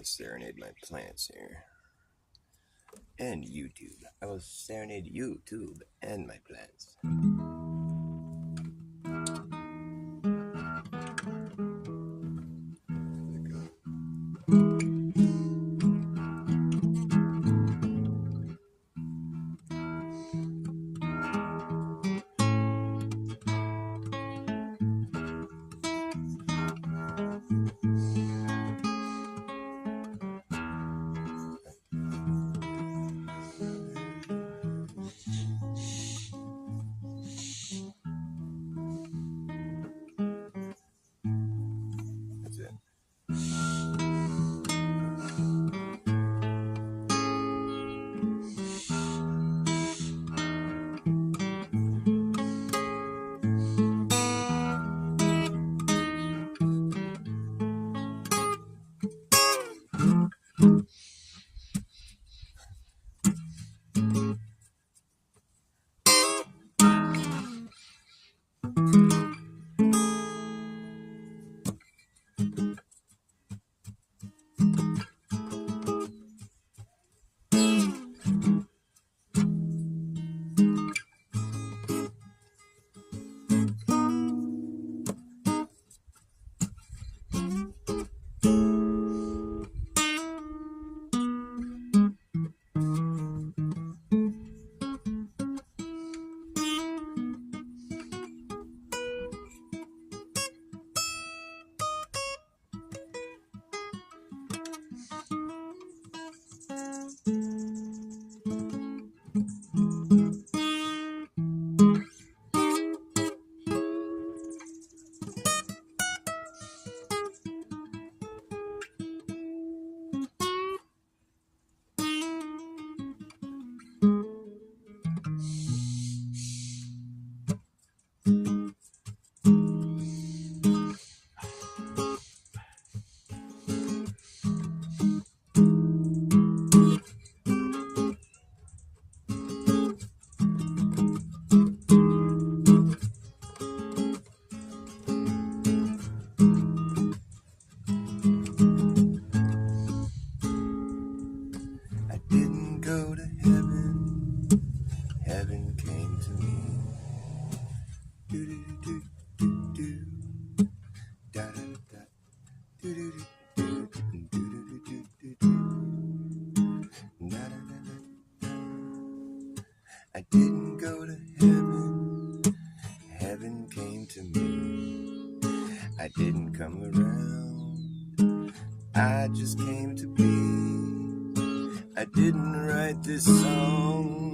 gonna serenade my plants here. And YouTube. I will serenade YouTube and my plants. That's it. I didn't go to heaven, heaven came to me. Do do do do do, da da da, do do do do do do do do, da da da da. I didn't go to heaven, heaven came to me. I didn't come around, I just came to be. I didn't write this song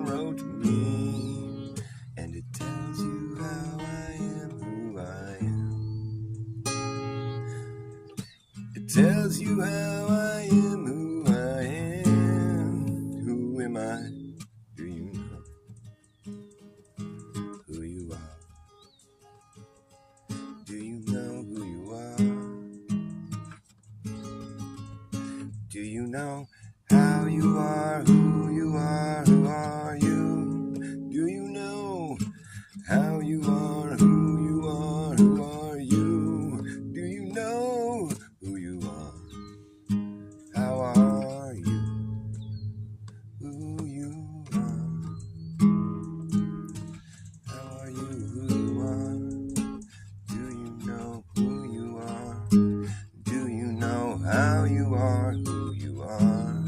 wrote me. And it tells you how I am, who I am. It tells you how I am, who I am. Who am I? Do you know who you are? Do you know who you are? Do you know how you are, who you are, who are you? Do you know how you are, who you are, who are you? Do you know who you are? How are you? Who you are? How are you, who you are? Do you know who you are? Do you know how you are, who you are?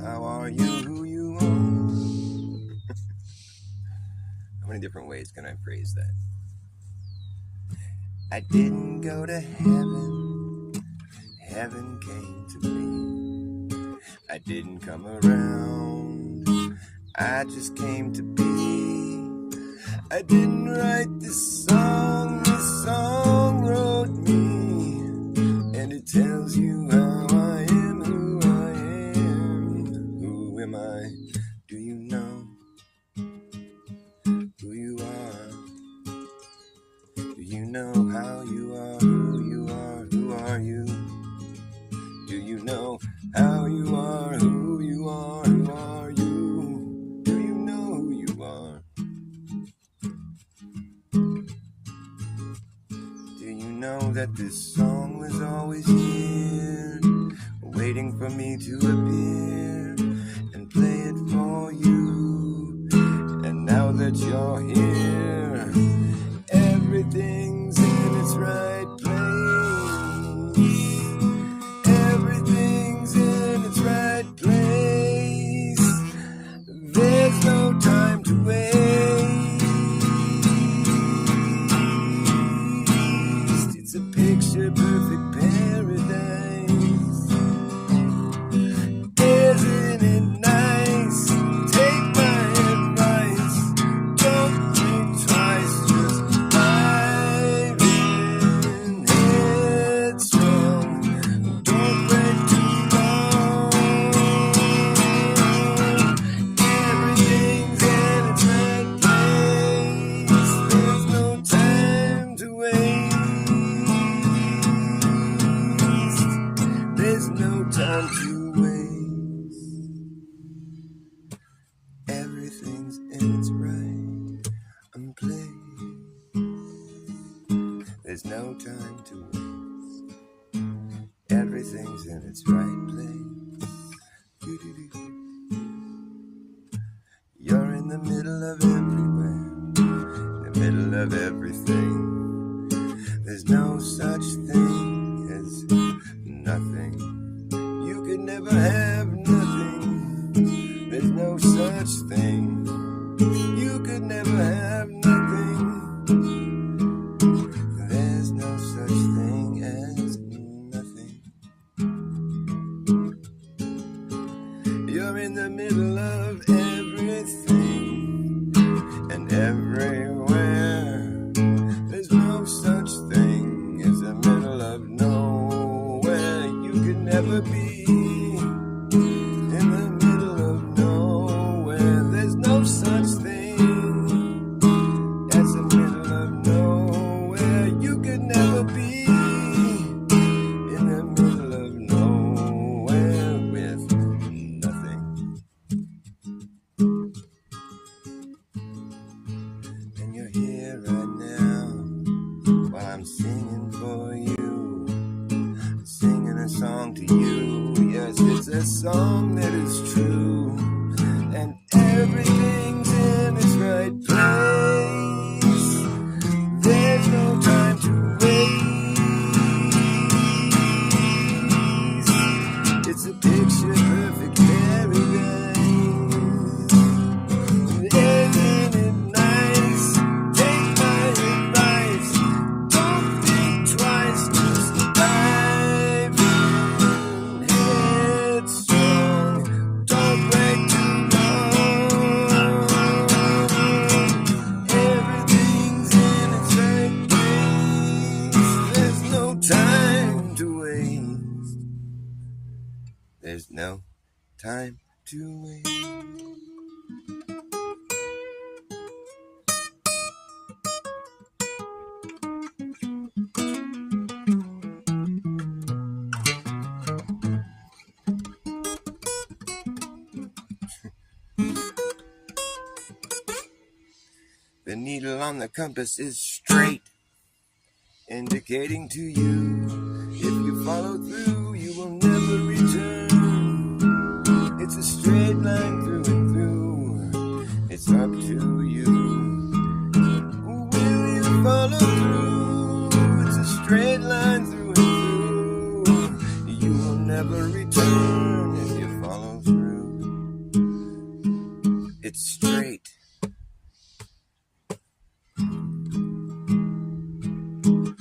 How are you, who you are? How many different ways can I phrase that? I didn't go to heaven, heaven came to me. I didn't come around, I just came to be. I didn't write this song wrote me. And it tells you how I am, who I am. Who am I? Do you know who you are? Do you know how you are, who you are, who are you? Do you know how you are, who you are, who are you? Do you know who you are? Do you know that this song was always here to appear and play it for you. And now that you're here, everything's in its right place. Everything's in its right place. There's no time to waste. It's a picture perfect paradise. Isn't it nice? Take my advice. Don't think twice. Just dive in headstrong. Don't wait too long. Everything's in its right place. There's no time to waste. There's no time to waste. Everything's in its right place. There's no time to waste. Everything's in its right place. You're in the middle of everywhere, in the middle of everything. There's no such thing as nothing. You could never have nothing. There's no such thing. You could never have nothing. There's no such thing as nothing. You're in the middle of everything and everywhere. There's no such thing as the middle of nowhere. You could never be in the middle of nowhere. There's no such thing as the middle of nowhere. You could never be in the middle of nowhere with nothing. And you're here right now while I'm singing for you, singing a song to you. Yes, it's a song that is true, and everything's in its right place. There's no time to waste. It's a picture perfect paradise. Isn't it nice? Take my advice. Don't think twice. Just dive in headstrong. Don't wait too long. Everything's in its right place. There's no time to waste. There's no time to waste. The needle on the compass is straight, indicating to you, if you follow through, you will never return. It's a straight line through and through. It's up to you. Will you follow through? It's a straight line through and through. You will never return if you follow through. It's straight.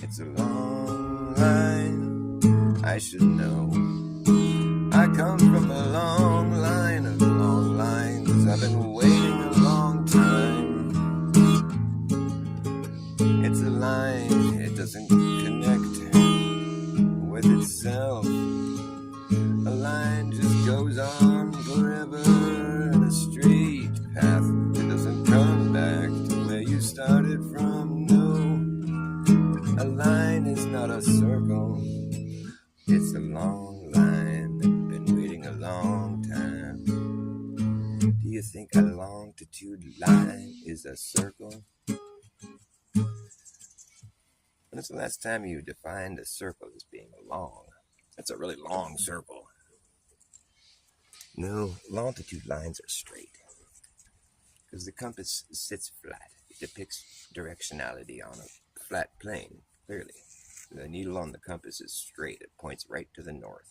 It's a long line, I should know. I come from a long line of long lines. I've been waiting a long time. It's a line, it doesn't connect with itself. A line just goes on forever in a straight path. It doesn't come back to where you started from, no. A line is not a circle, it's a long line. I've been waiting a long time. Do you think a longitude line is a circle? When was the last time you defined a circle as being long? That's a really long circle. No, longitude lines are straight because the compass sits flat. It depicts directionality on a flat plane, clearly. The needle on the compass is straight. It points right to the north.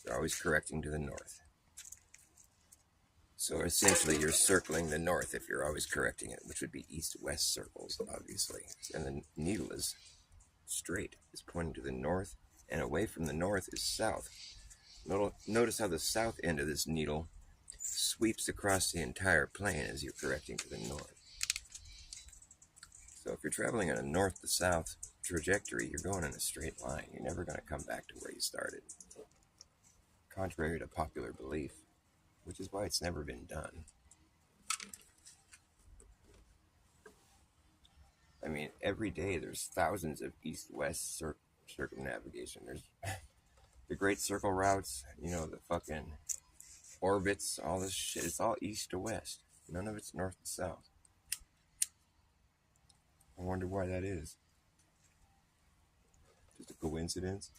You're always correcting to the north. So essentially, you're circling the north if you're always correcting it, which would be east-west circles, obviously. And the needle is straight. It's pointing to the north, and away from the north is south. Notice how the south end of this needle sweeps across the entire plane as you're correcting to the north. So if you're traveling on a north to south trajectory, you're going in a straight line. You're never going to come back to where you started. Contrary to popular belief, which is why it's never been done. I mean, every day there's thousands of east-west circumnavigation. There's the Great Circle routes, the fucking orbits, all this shit. It's all east to west. None of it's north to south. I wonder why that is. Just a coincidence?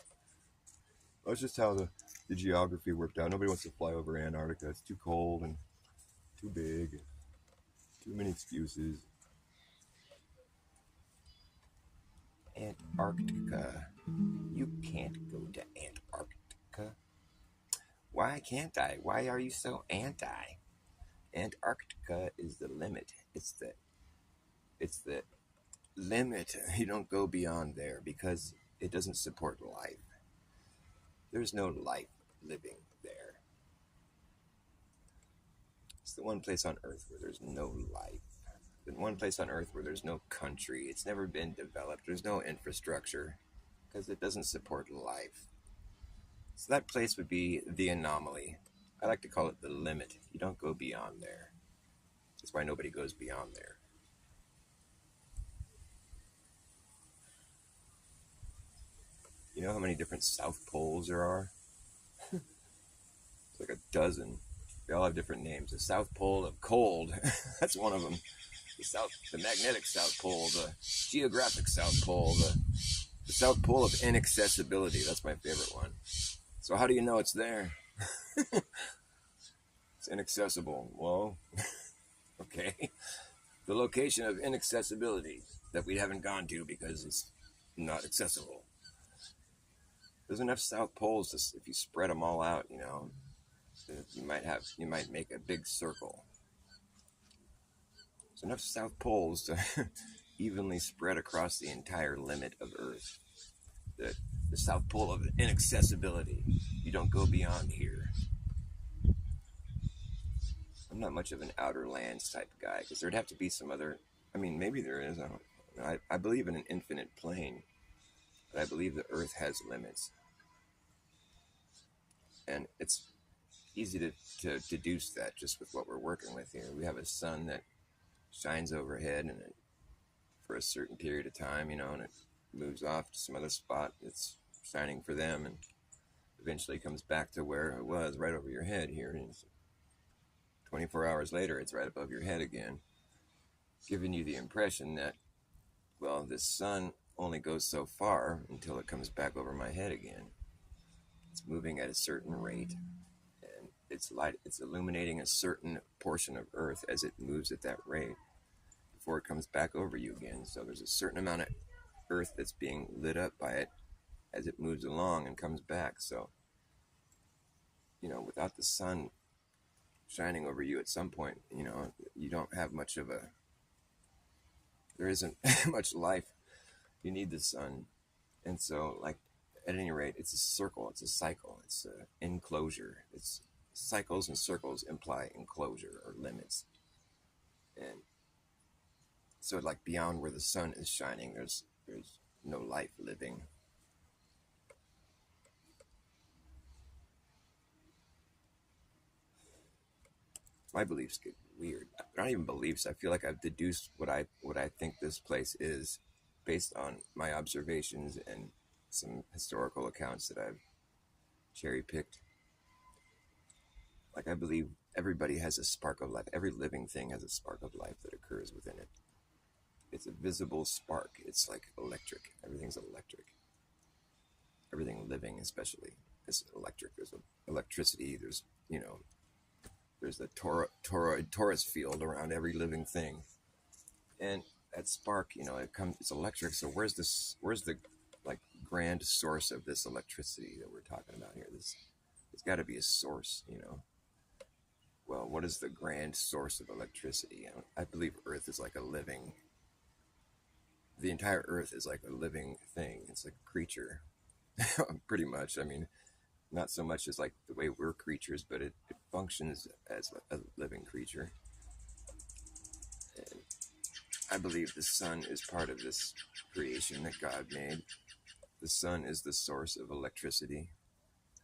That's just how the geography worked out. Nobody wants to fly over Antarctica. It's too cold and too big. Too many excuses. Antarctica. You can't go to Antarctica. Why can't I? Why are you so anti? Antarctica is the limit. It's the limit. You don't go beyond there because it doesn't support life. There's no life living there. It's the one place on Earth where there's no life. The one place on Earth where there's no country. It's never been developed. There's no infrastructure because it doesn't support life. So that place would be the anomaly. I like to call it the limit. You don't go beyond there. That's why nobody goes beyond there. You know how many different South Poles there are? It's like a dozen. They all have different names. The South Pole of cold, that's one of them. The magnetic South Pole, the geographic South Pole, the South Pole of inaccessibility. That's my favorite one. So how do you know it's there? It's inaccessible. Well, okay. The location of inaccessibility that we haven't gone to because it's not accessible. There's enough South Poles to, if you spread them all out, you might make a big circle. There's enough South Poles to evenly spread across the entire limit of Earth. The South Pole of inaccessibility. You don't go beyond here. I'm not much of an outer lands type of guy because there'd have to be some other. I mean, maybe there is. I believe in an infinite plane, but I believe the Earth has limits, and it's easy to deduce that just with what we're working with here. We have a sun that shines overhead and for a certain period of time, and it moves off to some other spot that's shining for them, and eventually comes back to where it was, right over your head here. And 24 hours later, it's right above your head again, giving you the impression that, well, this sun only goes so far until it comes back over my head again. It's moving at a certain rate, and it's illuminating a certain portion of Earth as it moves at that rate before it comes back over you again. So there's a certain amount of Earth that's being lit up by it as it moves along and comes back. So, without the sun shining over you at some point, you don't have much of there isn't much life. You need the sun. And so, at any rate, it's a circle, it's a cycle, it's an enclosure. It's cycles and circles imply enclosure or limits. And so, beyond where the sun is shining, there's no life living. My beliefs get weird. Not even beliefs. I feel like I've deduced what I think this place is based on my observations and some historical accounts that I've cherry picked. I believe everybody has a spark of life. Every living thing has a spark of life that occurs within it. It's a visible spark. It's like electric. Everything's electric. Everything living, especially, is electric. There's electricity. There's you know, there's the torus field around every living thing, and that spark, it's electric. So where's the like grand source of this electricity that we're talking about here? There's got to be a source. Well, what is the grand source of electricity? I believe Earth is like the entire Earth is like a living thing. It's like a creature, pretty much. I mean, not so much as like the way we're creatures, but it functions as a living creature. And I believe the sun is part of this creation that God made. The sun is the source of electricity.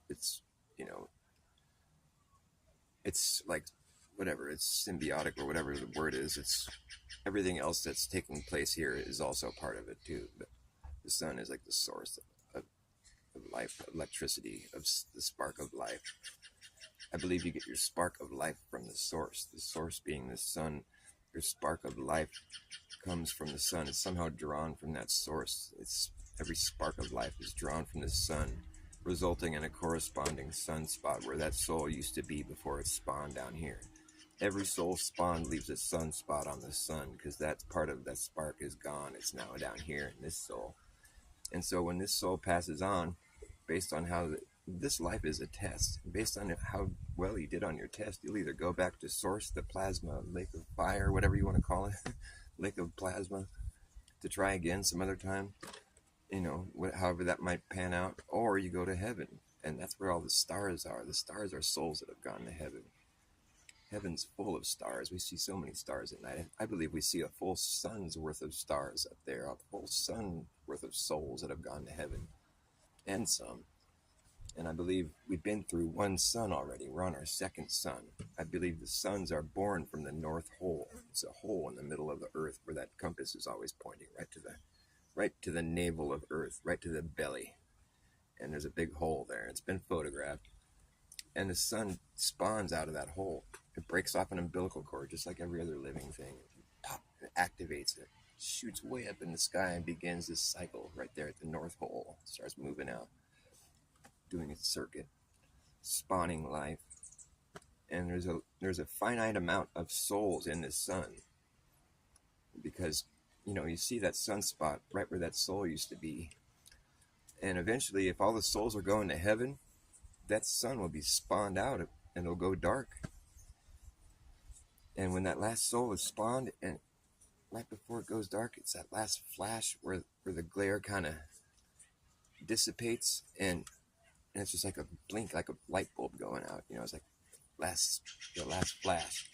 It's, you know, it's like whatever, it's symbiotic or whatever the word is. It's everything else that's taking place here is also part of it too. But the sun is like the source of life, electricity, of the spark of life. I believe you get your spark of life from the source being the sun. Your spark of life comes from the sun. It's somehow drawn from that source. It's every spark of life is drawn from the sun, resulting in a corresponding sunspot where that soul used to be before it spawned down here. Every soul spawned leaves a sunspot on the sun because that part of that spark is gone. It's now down here in this soul. And so when this soul passes on, based on how this life is a test, based on how well you did on your test, you'll either go back to source, the plasma, lake of fire, whatever you want to call it, lake of plasma, to try again some other time, however that might pan out, or you go to heaven, and that's where all the stars are. The stars are souls that have gone to heaven. Heaven's full of stars. We see so many stars at night. I believe we see a full sun's worth of stars up there, a full sun worth of souls that have gone to heaven, and some. And I believe we've been through one sun already. We're on our second sun. I believe the suns are born from the North Hole. It's a hole in the middle of the earth where that compass is always pointing right to the navel of Earth, right to the belly. And there's a big hole there. It's been photographed. And the sun spawns out of that hole. It breaks off an umbilical cord just like every other living thing. It activates it, shoots way up in the sky and begins this cycle right there at the North Hole. It starts moving out, doing its circuit, spawning life. And there's a finite amount of souls in this sun, because you see that sunspot right where that soul used to be. And eventually, if all the souls are going to heaven, that sun will be spawned out and it'll go dark. And when that last soul is spawned, and right before it goes dark, it's that last flash where the glare kind of dissipates, and it's just like a blink, like a light bulb going out. It's like the last flash.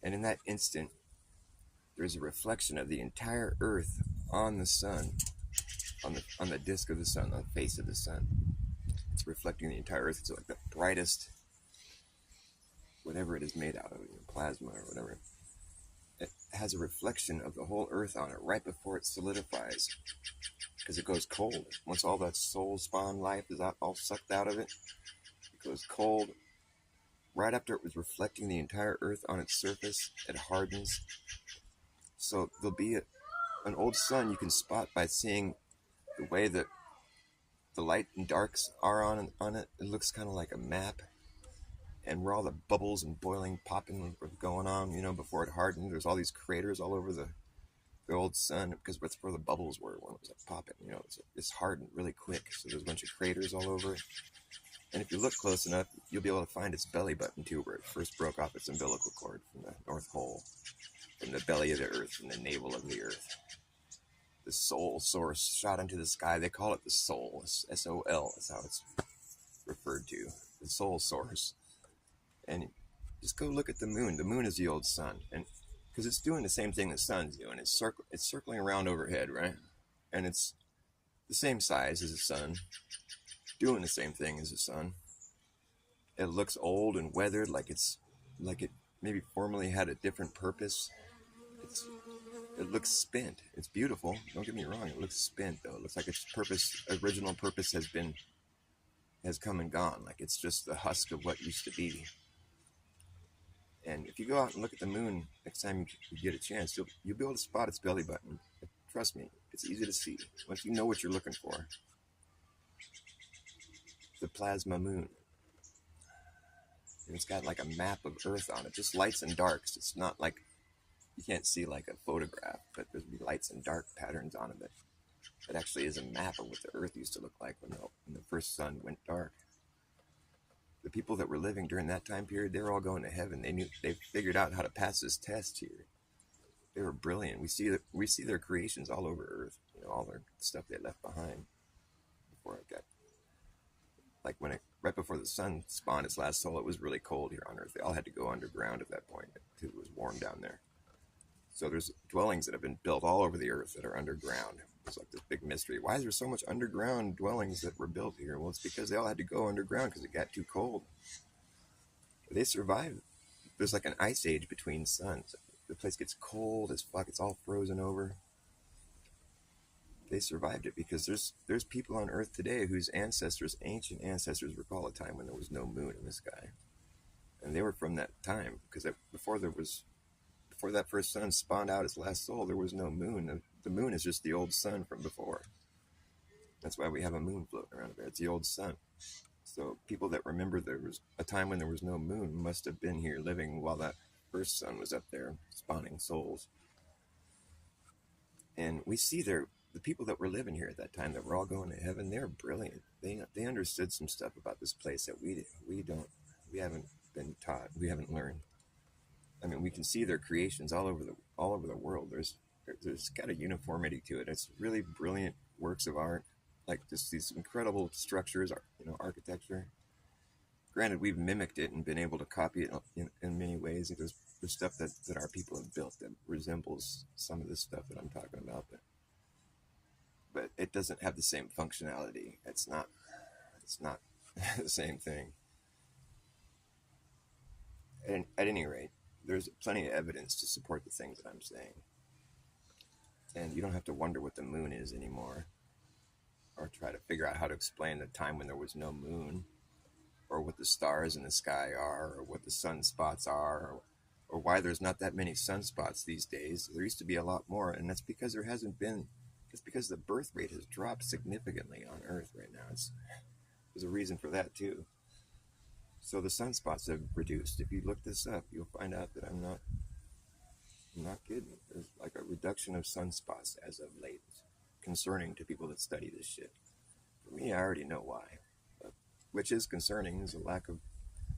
And in that instant, there's a reflection of the entire earth on the sun, on the disk of the sun, on the face of the sun. It's reflecting the entire earth. It's like the brightest, whatever it is made out of, plasma or whatever. It has a reflection of the whole earth on it right before it solidifies, because it goes cold. Once all that soul spawn life is all sucked out of it, it goes cold. Right after it was reflecting the entire earth on its surface, it hardens. So there'll be an old sun you can spot by seeing the way that the light and darks are on it. It looks kind of like a map. And where all the bubbles and boiling, popping were going on, before it hardened, there's all these craters all over the old sun, because that's where the bubbles were when it was popping. It's hardened really quick, so there's a bunch of craters all over it. And if you look close enough, you'll be able to find its belly button too, where it first broke off its umbilical cord from the North Hole, from the belly of the earth, from the navel of the earth. The soul source shot into the sky. They call it the soul. S-O-L. That's how it's referred to. The soul source. And just go look at the moon. The moon is the old sun, and because it's doing the same thing the sun's doing. It's circling around overhead, right? And it's the same size as the sun, doing the same thing as the sun. It looks old and weathered, like it maybe formerly had a different purpose. It looks spent. It's beautiful. Don't get me wrong. It looks spent though. It looks like its original purpose has come and gone. Like it's just the husk of what used to be. And if you go out and look at the moon next time you get a chance, you'll be able to spot its belly button. Trust me, it's easy to see once you know what you're looking for. The plasma moon. And it's got like a map of Earth on it, just lights and darks. It's not like, you can't see like a photograph, but there'd be lights and dark patterns on it. But it actually is a map of what the Earth used to look like when the first sun went dark. The people that were living during that time period, they were all going to heaven. They figured out how to pass this test here. They were brilliant. We see their creations all over Earth. You know, all their stuff they left behind before it got, like right before the sun spawned its last soul, it was really cold here on Earth. They all had to go underground at that point because it was warm down there. So there's dwellings that have been built all over the Earth that are underground. It's like this big mystery. Why is there so much underground dwellings that were built here? Well, it's because they all had to go underground because it got too cold. But they survived. There's like an ice age between suns. The place gets cold as fuck. It's all frozen over. They survived it because there's people on Earth today whose ancient ancestors recall a time when there was no moon in the sky. And they were from that time because before that first sun spawned out its last soul, there was no moon. The moon is just the old sun from before. That's why we have a moon floating around there. It's the old sun. So people that remember there was a time when there was no moon must have been here living while that first sun was up there spawning souls. And we see the people that were living here at that time that were all going to heaven, they're brilliant. They understood some stuff about this place that we haven't been taught, we haven't learned. I mean, we can see their creations all over the world. There's got a uniformity to it. It's really brilliant works of art, like just these incredible structures, architecture. Granted, we've mimicked it and been able to copy it in many ways. There's stuff that our people have built that resembles some of this stuff that I'm talking about, but it doesn't have the same functionality. It's not the same thing. And at any rate, there's plenty of evidence to support the things that I'm saying. And you don't have to wonder what the moon is anymore, or try to figure out how to explain the time when there was no moon, or what the stars in the sky are, or what the sunspots are, or why there's not that many sunspots these days. There used to be a lot more, and that's because it's because the birth rate has dropped significantly on Earth right now. There's a reason for that too. So the sunspots have reduced. If you look this up, you'll find out that I'm not kidding. There's like a reduction of sunspots as of late. It's concerning to people that study this shit. For me, I already know why. But, which is concerning, is a lack of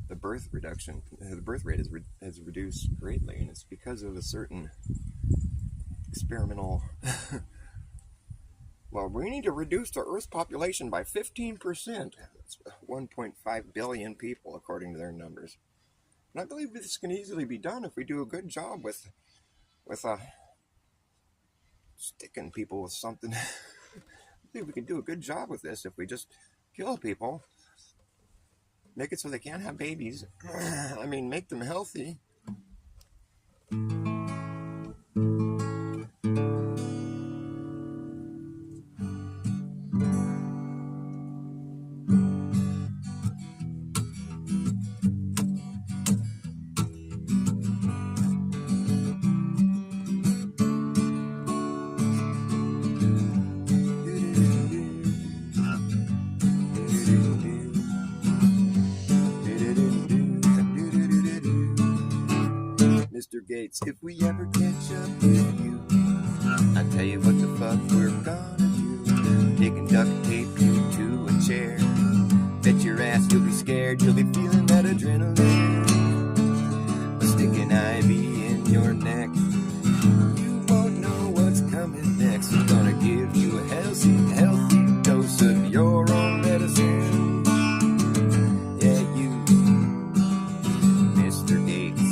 the birth reduction. The birth rate has reduced greatly, and it's because of a certain experimental... Well, we need to reduce the Earth's population by 15%. That's 1.5 billion people, according to their numbers. And I believe this can easily be done if we do a good job with sticking people with something. I think we can do a good job with this if we just kill people, make it so they can't have babies. I mean, make them healthy. Mr. Gates, if we ever catch up with you, I tell you what the fuck we're gonna do. They can duct tape you to a chair. Bet your ass you'll be scared, you'll be feeling that adrenaline. Stick an IV in your neck, you won't know what's coming next. I'm gonna give you a healthy dose of your own medicine. Yeah, you, Mr. Gates.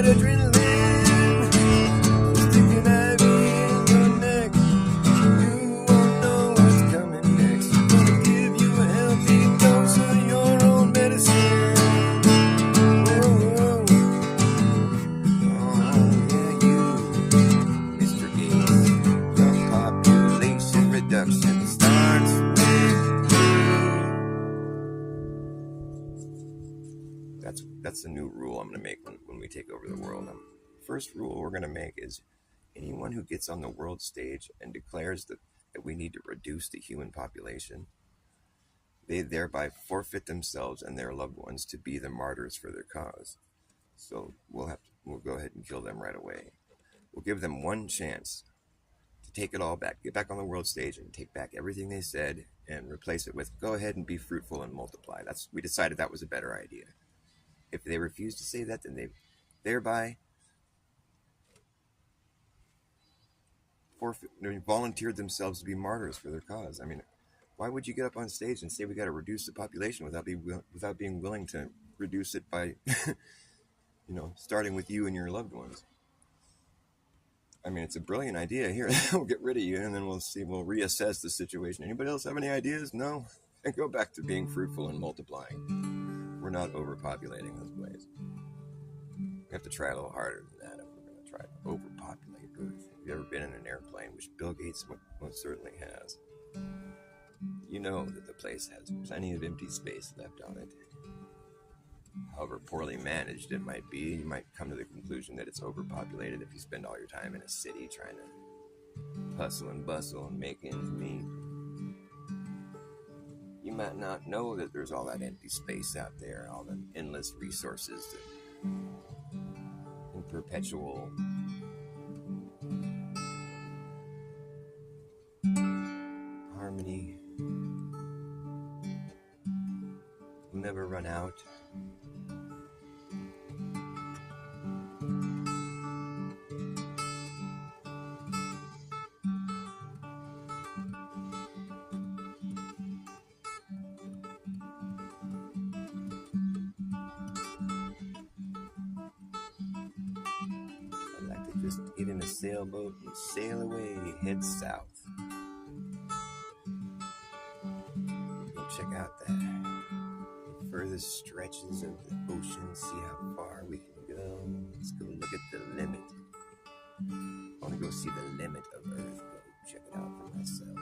that adrenaline. Stick an IV in your neck. You won't know what's coming next. Gonna give you a healthy dose of your own medicine. Whoa. Oh, yeah, you, Mr. Gates. The population reduction starts with you. That's a new rule I'm going to make when we take over the world. First rule we're going to make is anyone who gets on the world stage and declares that we need to reduce the human population, they thereby forfeit themselves and their loved ones to be the martyrs for their cause. So we'll go ahead and kill them right away. We'll give them one chance to take it all back, get back on the world stage and take back everything they said and replace it with go ahead and be fruitful and multiply. We decided that was a better idea. If they refuse to say that, then they thereby volunteered themselves to be martyrs for their cause. I mean, why would you get up on stage and say we got to reduce the population without being willing to reduce it by, starting with you and your loved ones? I mean, it's a brilliant idea. Here, we'll get rid of you, and then we'll reassess the situation. Anybody else have any ideas? No? And go back to being fruitful and multiplying. We're not overpopulating this place. We have to try a little harder than that if we're going to try to overpopulate Earth. Have you ever been in an airplane, which Bill Gates most certainly has? You know that the place has plenty of empty space left on it. However poorly managed it might be, you might come to the conclusion that it's overpopulated if you spend all your time in a city trying to hustle and bustle and make ends meet. You might not know that there's all that empty space out there, all the endless resources and perpetual harmony will never run out. Just get in a sailboat and sail away, head south. Go check out the furthest stretches of the ocean, see how far we can go. Let's go look at the limit. I want to go see the limit of Earth. Go check it out for myself.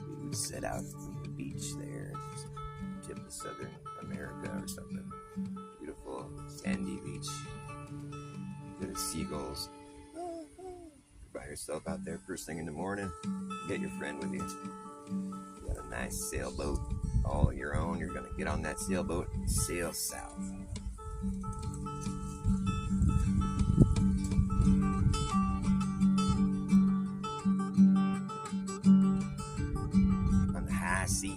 We would set out from the beach there, tip of Southern America or something. Beautiful sandy beach. The seagulls. You're by yourself out there first thing in the morning. Get your friend with you. You got a nice sailboat all your own. You're going to get on that sailboat and sail south. On the high seas.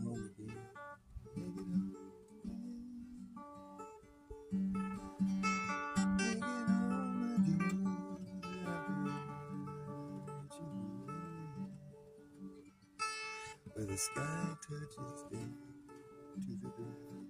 home again. Make it home again. Make it home again. Where the sky touches down to the ground.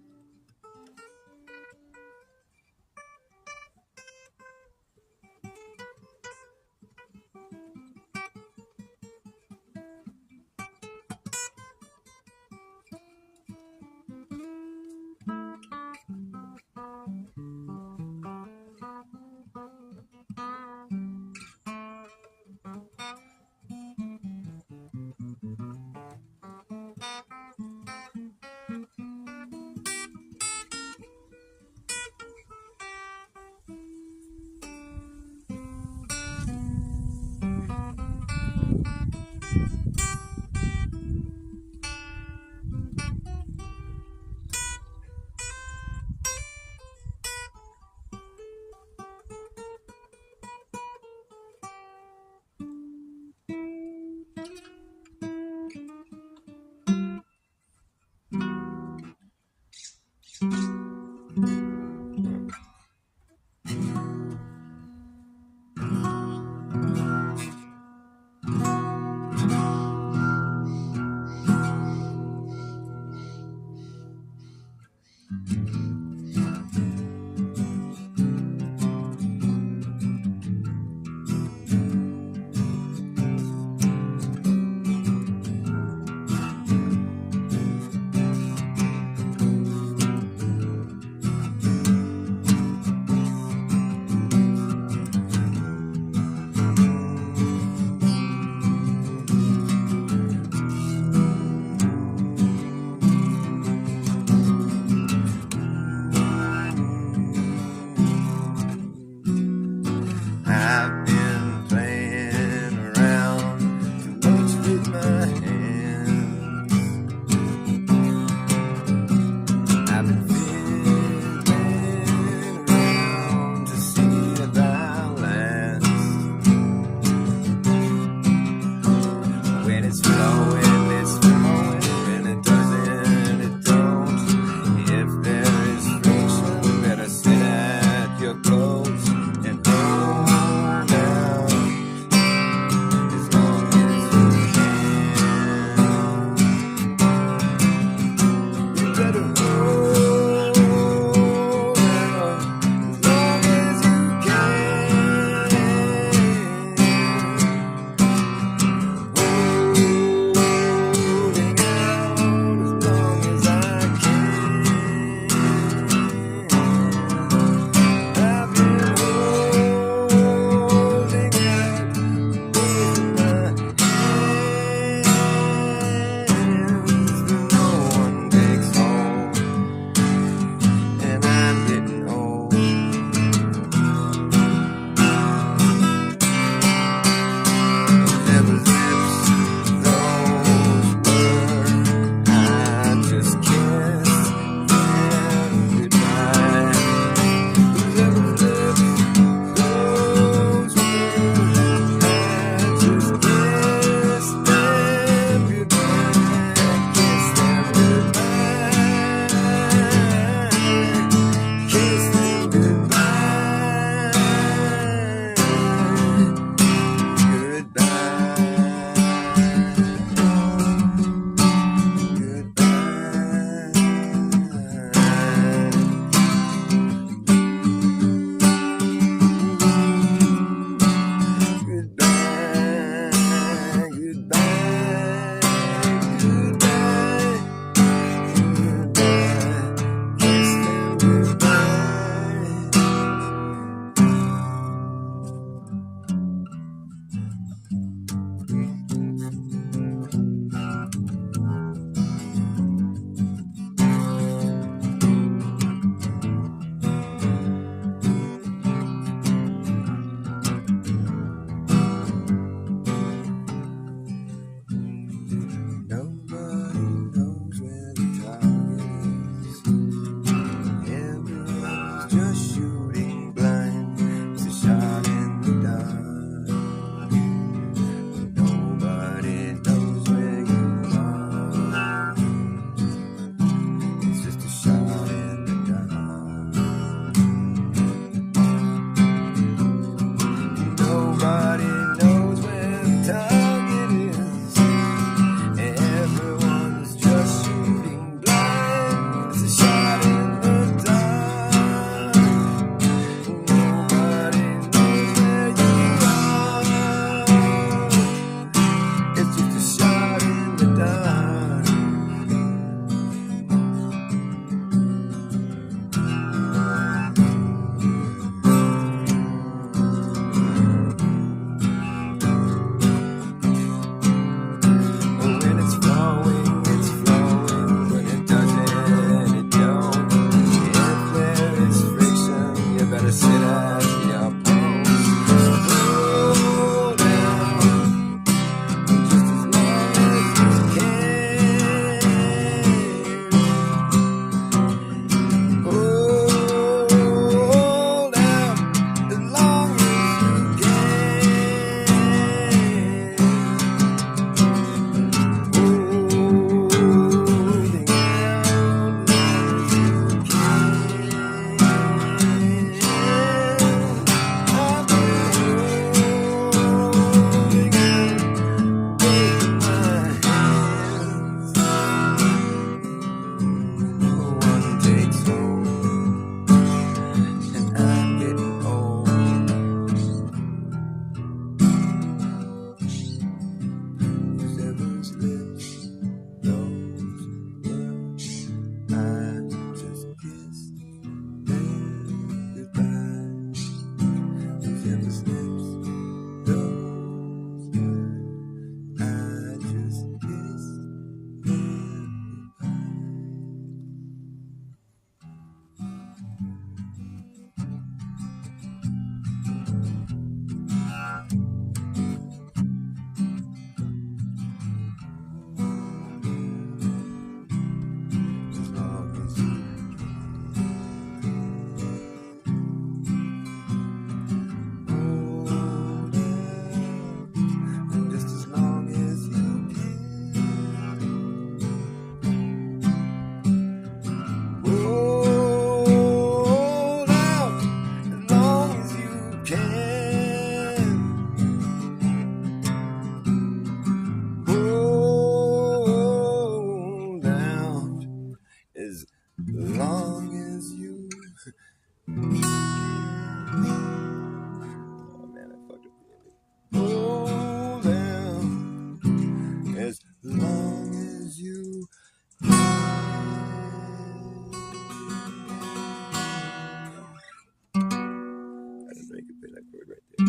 didn't know you could play that chord right there.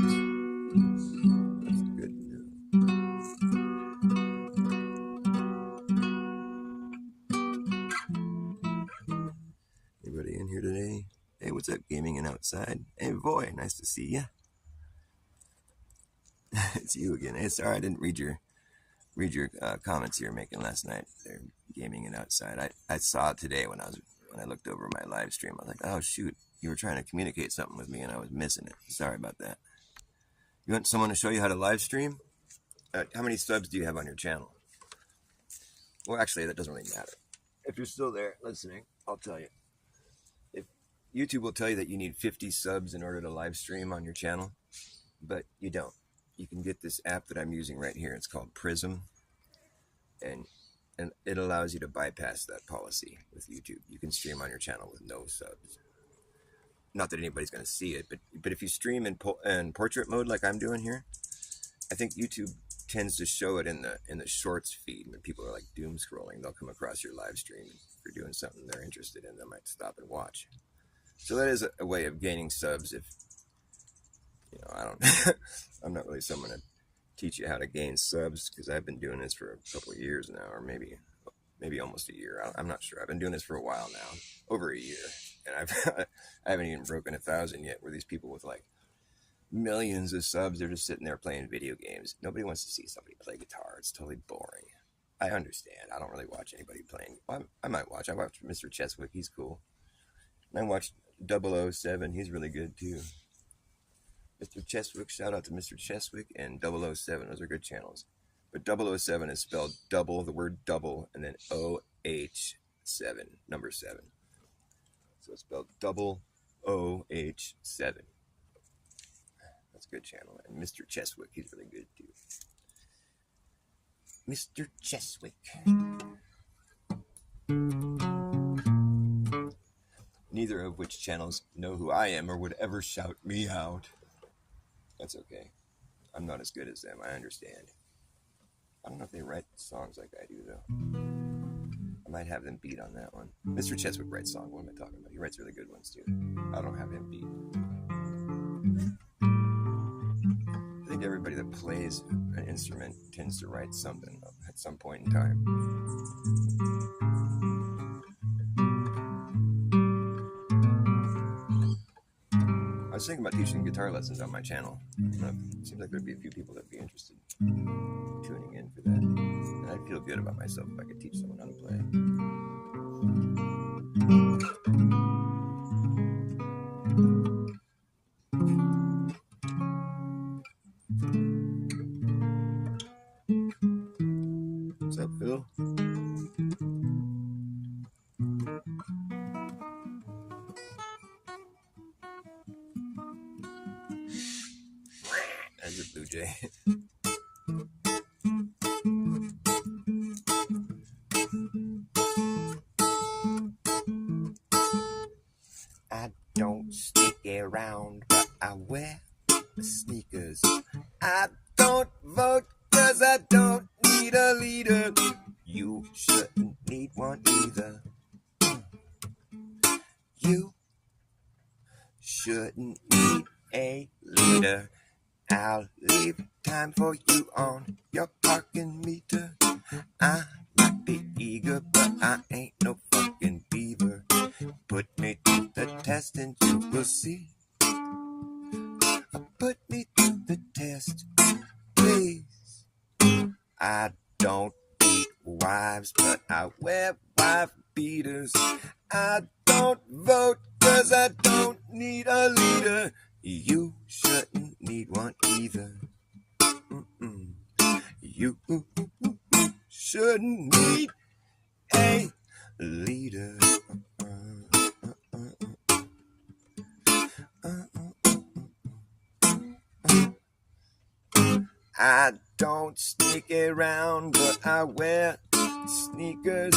That's good to know. Anybody in here today? Hey, what's up, gaming and outside? Hey, boy, nice to see you. It's you again. Hey, sorry I didn't read your comments you were making last night. They're gaming and outside. I saw it today when I looked over my live stream. I was like, oh shoot, you were trying to communicate something with me and I was missing it. Sorry about that. You want someone to show you how to live stream? How many subs do you have on your channel? Well, actually, that doesn't really matter. If you're still there listening, I'll tell you. If YouTube will tell you that you need 50 subs in order to live stream on your channel, but you don't. You can get this app that I'm using right here. It's called Prism, and it allows you to bypass that policy with YouTube. You can stream on your channel with no subs. Not that anybody's going to see it, but if you stream in portrait mode like I'm doing here, I think YouTube tends to show it in the shorts feed when people are like doom scrolling. They'll come across your live stream. If you're doing something they're interested in, they might stop and watch. So that is a way of gaining subs. If I don't, I'm not really someone to teach you how to gain subs because I've been doing this for a couple of years now, or maybe almost a year. I'm not sure. I've been doing this for a while now, over a year, and I haven't even broken 1,000 yet. Where these people with like millions of subs, they're just sitting there playing video games. Nobody wants to see somebody play guitar. It's totally boring. I understand. I don't really watch anybody playing. Well, I might watch. I watch Mr. Cheswick. He's cool. And I watched 007. He's really good too. Mr. Cheswick, shout out to Mr. Cheswick and 007. Those are good channels. But 007 is spelled double, the word double, and then OH7, number 7. So it's spelled double OH7. That's a good channel. And Mr. Cheswick, he's really good too. Mr. Cheswick. Neither of which channels know who I am or would ever shout me out. That's okay. I'm not as good as them. I understand. I don't know if they write songs like I do, though. I might have them beat on that one. Mr. Cheswick writes songs. What am I talking about? He writes really good ones, too. I don't have him beat. I think everybody that plays an instrument tends to write something at some point in time. I was thinking about teaching guitar lessons on my channel. It seems like there'd be a few people that'd be interested in tuning in for that. And I'd feel good about myself if I could teach someone how to play. What's up, Phil? As a blue jay. I don't stick around, but I wear sneakers. I don't vote cause I don't need a leader. You shouldn't need one either. You shouldn't need a leader. I'll leave time for you on your parking meter. I might be eager, but I ain't no fucking beaver. Put me to the test and you will see. Put me to the test, please. I don't beat wives, but I wear wife beaters. I don't vote cause I don't need a leader. You shouldn't need one either. You shouldn't need a leader. I don't sneak around, but I wear sneakers.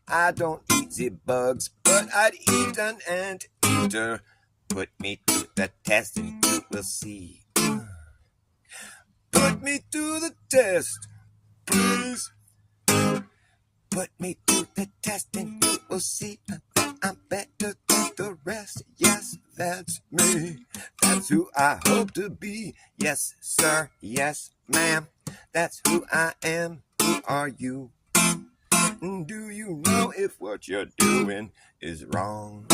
I don't eat the bugs, but I'd eat an anteater. Put me to the test and you will see. Put me to the test, please. put me through the test and you will see that I'm better than the rest. Yes, that's me. That's who I hope to be. Yes, sir. Yes, ma'am. That's who I am. Who are you? Do you know if what you're doing is wrong?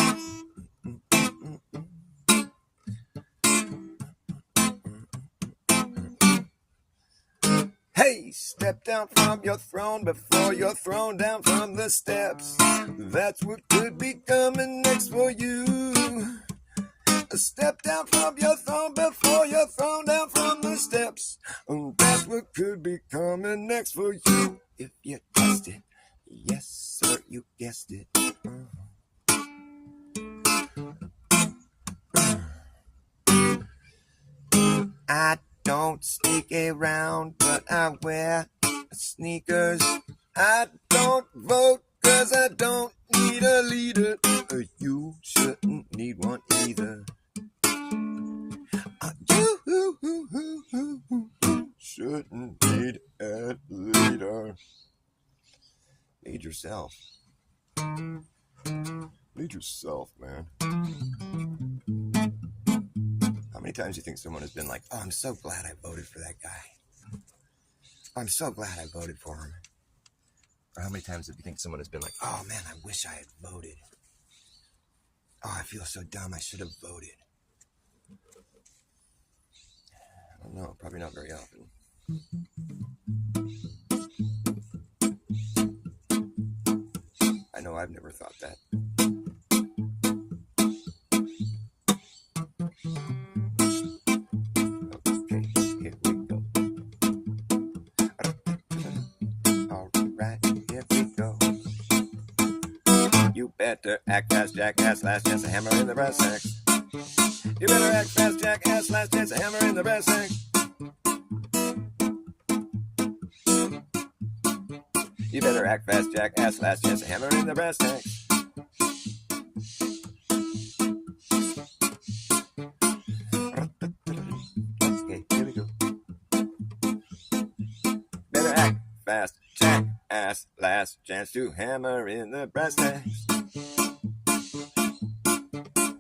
Hey, step down from your throne before you're thrown down from the steps. That's what could be coming next for you. Step down from your throne before you're thrown down from the steps. That's what could be coming next for you. If you test it, yes sir, you guessed it. I don't sneak around, but I wear sneakers. I don't vote 'cause I don't need a leader. You shouldn't need one either. You shouldn't need a leader. Lead yourself. Lead yourself, man. How many times do you think someone has been like, oh, I'm so glad I voted for that guy. I'm so glad I voted for him. Or how many times do you think someone has been like, oh man, I wish I had voted. Oh, I feel so dumb, I should have voted. I don't know, probably not very often. I know I've never thought that. Okay, here we go. Alright, here we go. You better act fast, jackass, last chance a hammer in the brass sack. You better act fast, jackass, last chance a hammer in the brass sack. You better act fast, jackass, last chance a hammer in the brass sack. Okay, here we go. Better act fast, jackass, last chance to hammer in the brass tacks.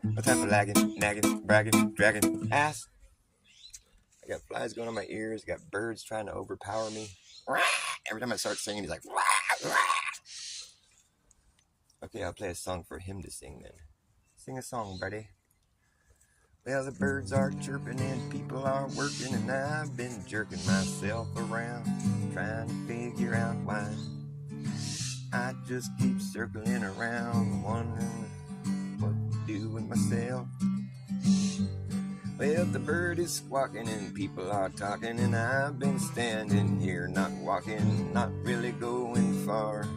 No time for lagging, nagging, bragging, dragging ass. I got flies going on my ears, I got birds trying to overpower me. Every time I start singing, he's like, okay, I'll play a song for him to sing then. Sing a song, buddy. Well, the birds are chirping and people are working, and I've been jerking myself around, trying to figure out why. I just keep circling around, wondering what to do with myself. Well, the bird is squawking and people are talking, and I've been standing here not walking, not really going far.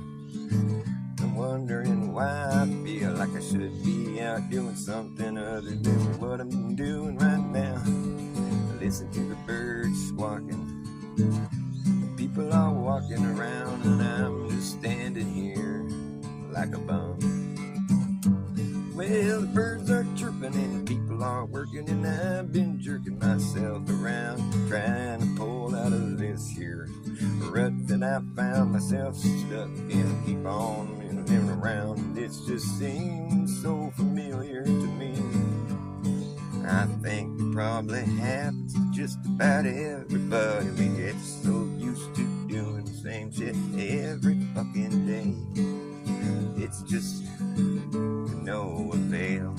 I'm wondering why I feel like I should be out doing something other than what I'm doing right now. Listen to the birds squawking, people are walking around, and I'm just standing here like a bum. Well, the birds are chirping and people are working, and I've been jerking myself around, trying to pull out of this here rut that I found myself stuck in. Keep on moving around, it just seems so familiar to me. I think it probably happens to just about everybody. We get so used to doing the same shit every fucking day. It's just no avail.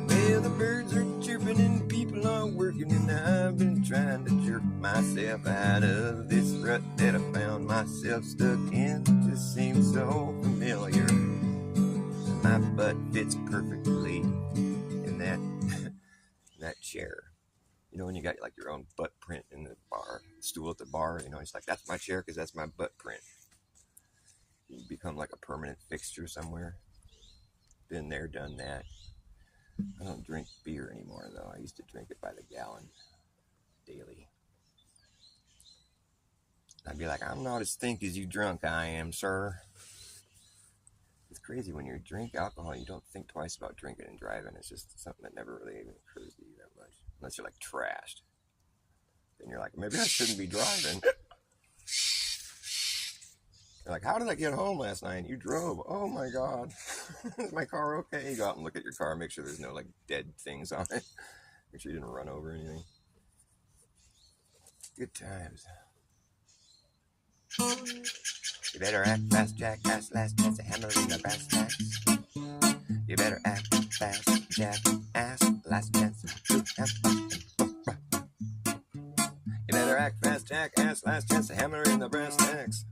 Well, the birds are chirping and people are working, and I've been trying to jerk myself out of this rut that I found myself stuck in. It just seems so familiar. My butt fits perfectly in that chair. You know, when you got like your own butt print in the bar, stool at the bar, you know, it's like, that's my chair because that's my butt print. You become like a permanent fixture somewhere. Been there, done that. I don't drink beer anymore, though. I used to drink it by the gallon daily. I'd be like, I'm not as think as you drunk I am, sir. It's crazy when you drink alcohol, you don't think twice about drinking and driving. It's just something that never really even occurs to you that much. Unless you're like trashed. Then you're like, maybe I shouldn't be driving. They're like, how did I get home last night? You drove. Oh my God. Is my car okay? You go out and look at your car, make sure there's no like dead things on it. Make sure you didn't run over anything. Good times. You better act fast, jackass, last chance, a hammer in the brass tacks. You better act fast, jackass, last chance. You better act fast, jackass, last chance, a hammer in the brass tacks.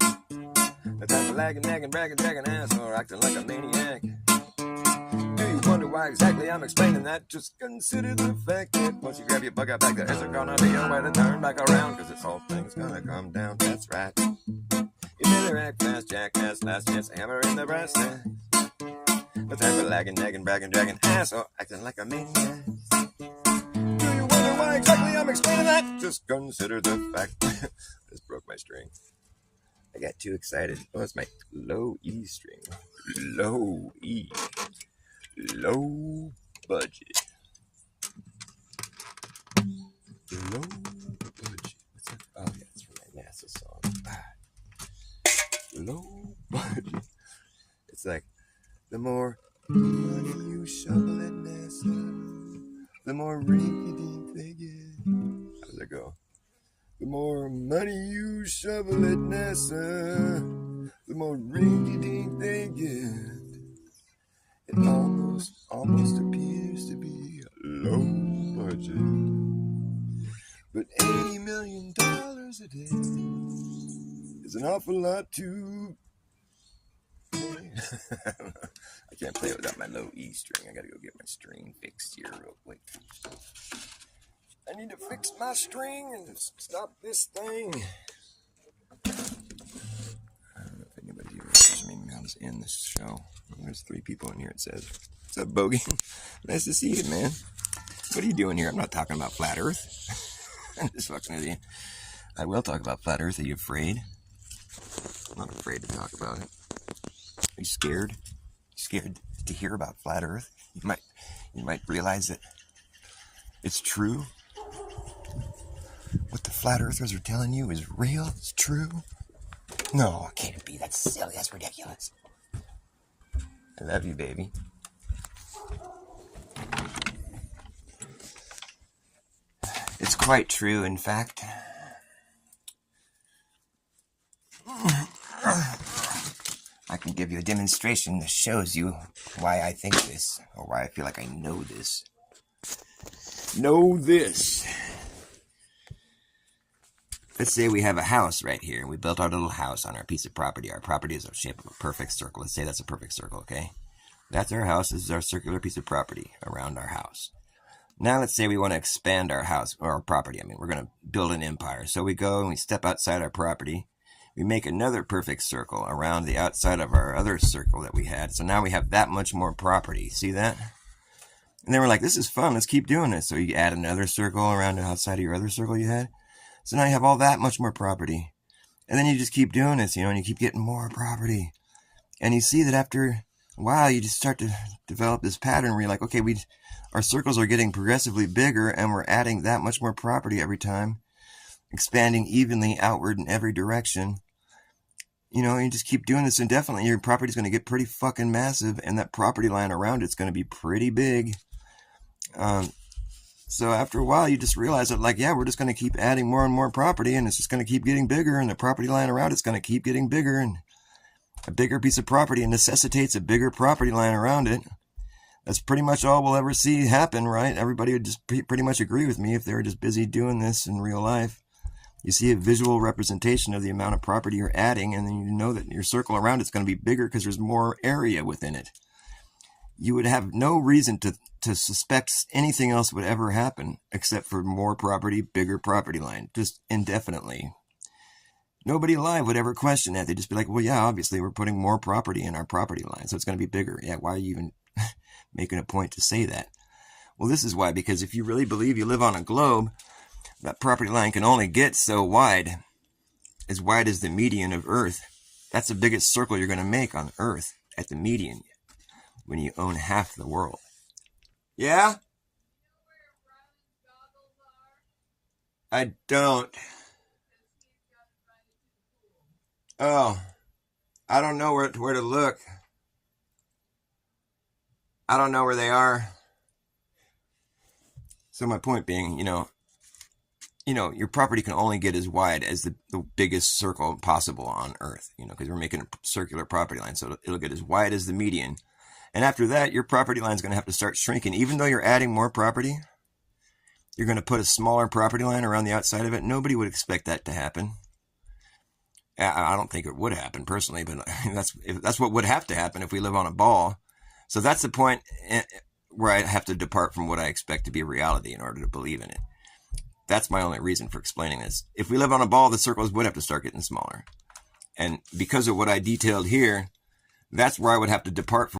The type of lagging, nagging, bragging, dragging ass, or acting like a maniac. Do you wonder why exactly I'm explaining that? Just consider the fact that once you grab your bug out back, there isn't gonna be a way to turn back around, cause this whole thing's gonna come down, that's right. You better act fast, jackass, last chance, a hammer in the brass tacks. The type of lagging, nagging, bragging, dragging ass, or acting like a maniac. Do you wonder why exactly I'm explaining that? Just consider the fact. Just broke my string. I got too excited. Oh, it's my low E string. Low E. Low budget. Low budget. What's that? Oh, yeah, it's from my NASA song. Low budget. It's like, the more money you shovel at NASA, the more rinky-dink they get. How does it go? The more money you shovel at NASA, the more rinky-dink they get. It almost appears to be low budget. But $80 million a day is an awful lot to play. I can't play it without my low E string. I gotta go get my string fixed here real quick. I need to fix my string and stop this thing. I don't know if anybody here watches me. I'll just end this show. There's 3 people in here, it says. What's up, Bogey? Nice to see you, man. What are you doing here? I'm not talking about flat Earth. I'm just fucking with you. I will talk about flat Earth. Are you afraid? I'm not afraid to talk about it. Are you scared? Scared to hear about flat Earth? You might realize that it's true. What the flat earthers are telling you is real? It's true? No, can't it be? That's silly. That's ridiculous. I love you, baby. It's quite true, in fact. I can give you a demonstration that shows you why I think this, or why I feel like I know this. Know this. Let's say we have a house right here. We built our little house on our piece of property. Our property is the shape of a perfect circle. Let's say that's a perfect circle, okay? That's our house. This is our circular piece of property around our house. Now let's say we want to expand our house, or our property. I mean, we're going to build an empire. So we go and we step outside our property. We make another perfect circle around the outside of our other circle that we had. So now we have that much more property. See that? And then we're like, this is fun. Let's keep doing this. So you add another circle around the outside of your other circle you had. So now you have all that much more property. And then you just keep doing this, and you keep getting more property. And you see that after a while, you just start to develop this pattern where you're like, okay, our circles are getting progressively bigger, and we're adding that much more property every time, expanding evenly outward in every direction. You just keep doing this indefinitely. Your property is going to get pretty fucking massive, and that property line around it's going to be pretty big. So after a while, you just realize that, like, yeah, we're just going to keep adding more and more property, and it's just going to keep getting bigger, and the property line around it's going to keep getting bigger, and a bigger piece of property necessitates a bigger property line around it. That's pretty much all we'll ever see happen, right? Everybody would just pretty much agree with me if they were just busy doing this in real life. You see a visual representation of the amount of property you're adding, and then you know that your circle around it's going to be bigger because there's more area within it. You would have no reason to suspect anything else would ever happen except for more property, bigger property line, just indefinitely. Nobody alive would ever question that. They'd just be like, well, yeah, obviously we're putting more property in our property line, so it's going to be bigger. Yeah, why are you even making a point to say that? Well, this is why, because if you really believe you live on a globe, that property line can only get so wide as the median of Earth. That's the biggest circle you're going to make on Earth, at the median, when you own half the world. Yeah? I don't. Oh. I don't know where to look. I don't know where they are. So my point being, your property can only get as wide as the biggest circle possible on Earth, because we're making a circular property line. So it'll get as wide as the median. And after that, your property line is going to have to start shrinking. Even though you're adding more property, you're going to put a smaller property line around the outside of it. Nobody would expect that to happen. I don't think it would happen personally, but that's what would have to happen if we live on a ball. So that's the point where I have to depart from what I expect to be reality in order to believe in it. That's my only reason for explaining this. If we live on a ball, the circles would have to start getting smaller. And because of what I detailed here, that's where I would have to depart from